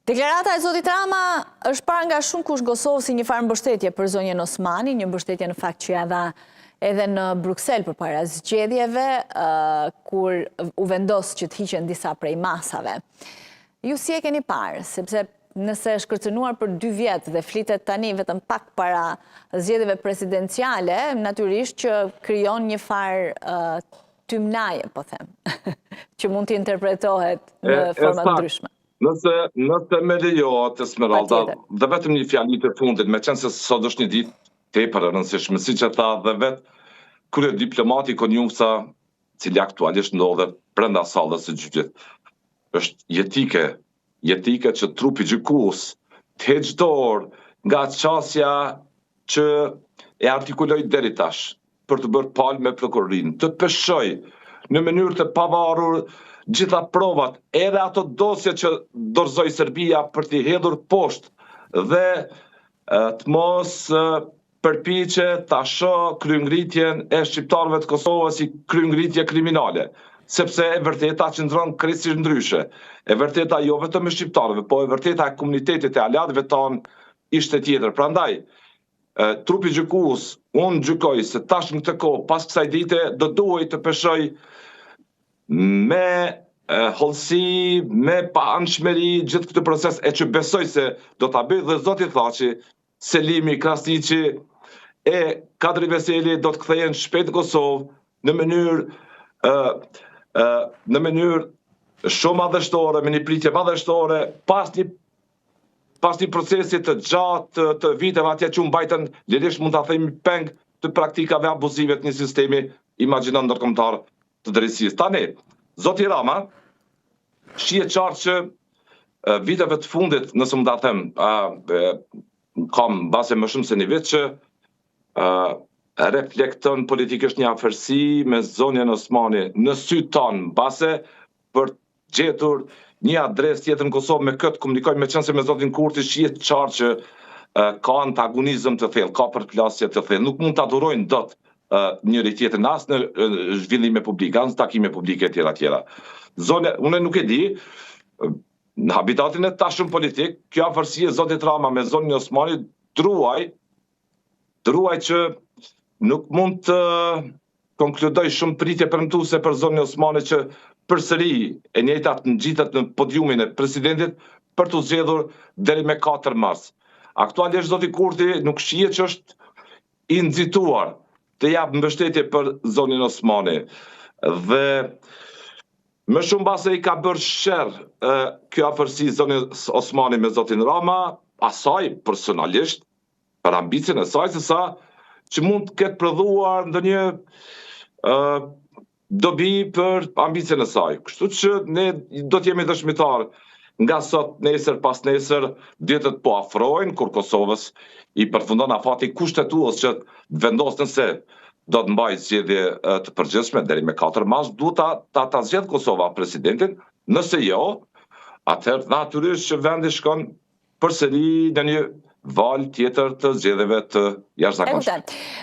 Deklarata e zotit Rama është parë nga shumë kush Kosovë si një farë mbështetje për zonjën Osmani, një mbështetje në fakt që ja dha edhe në Bruksel përpara zgjedhjeve, kur u vendos që të hiqen disa prej masave. Ju si e keni parë, sepse nëse është kërcënuar për 2 vjet dhe flitet tani vetëm pak para zgjedhjeve presidenciale, natyrisht që krijon një farë tymnaje, po them, që mund të interpretohet në forma ndryshme. Nëse me lejohet Esmeralda, dhe vetëm një fjali të fundit, me qenë se sot është një ditë tepër e rëndësishme, siç e tha dhe vetë krye diplomati Konjufsa, cili aktualisht ndodhet brenda sallës së gjykimit, është jetike që trupi gjykues të heqë dorë nga çësia që e artikuloi deri tash për të bërë palë me prokurorinë, të peshoj në mënyrë të pavarur gjitha provat, edhe ato dosje që dorëzoi Serbia për t'i hedhur poshtë dhe të mos përpiqe ta shoh kryengritjen e shqiptarëve të Kosovës si kryengritje kriminale, sepse e vërteta qëndron krejtësisht ndryshe. E vërteta jo vetëm e shqiptarëve, po e vërteta e komunitetit e aleatëve tanë ishte tjetër. Prandaj, trupi gjykues, unë gjykoj se tash në këtë kohë, pas kësaj dite, do duhej të peshoj me hollësi, me paanshmëri gjithë këtë proces, e që besoj se do ta bëj dhe zoti Thaçi, Selimi, Krasniqi e Kadri Veseli do të kthehen shpejt në Kosovë në mënyrë shumë madhështore, me një pritje madhështore, pas një procesi të gjatë të viteve atje që u mbajtën, lirisht mund ta themi peng të praktikave abuzive të një sistemi imagjinon ndërkombëtar të drejtësisë. Tani, zoti Rama shihet qartë që viteve të fundit, nëse mund ta them, kam mbase më shumë se një vit që reflekton politikisht një afërsi me zonjën Osmani në sy tonë, mbase për gjetur një adresë tjetër në Kosovë me këtë komunikojmë, me qenë se me zotin Kurti shihet qartë që ka antagonizëm të thellë, ka përplasje të thellë, nuk mund ta durojnë dot njëri tjetrin as në zhvillime publike, as në takime publike etj. Etj. Unë nuk e di, në habitatin e tashëm politik, kjo afërsi e zotit Rama me zonjën Osmani druaj që nuk mund të konkludoj shumë pritje premtuese për zonjën Osmani që përsëri e njëjtat ngjitet në podiumin e presidentit për të zgjedhur deri me 4 mars. Aktualisht zoti Kurti nuk shihet që është i nxituar të jap mbështetje për zonjën Osmani. Dhe më shumë mbase i ka bërë sherr kjo afërsi zonjës Osmani me zotin Rama, asaj personalisht, për ambicien e saj, se sa që mund të ketë prodhuar ndonjë dobi për ambicien e saj. Kështu që ne do të jemi dëshmitar nga sot, nesër, pas nesër, ditët po afrojnë, kur Kosovës i përfundon afati kushtetues që vendos nëse do të mbajë zgjedhje të përgjithshme deri me 4 mars, duhet ta zgjedh Kosova presidentin, nëse jo, atëherë natyrisht që vendi shkon përsëri në një valë tjetër të zgjedhjeve të jashtëzakonshme.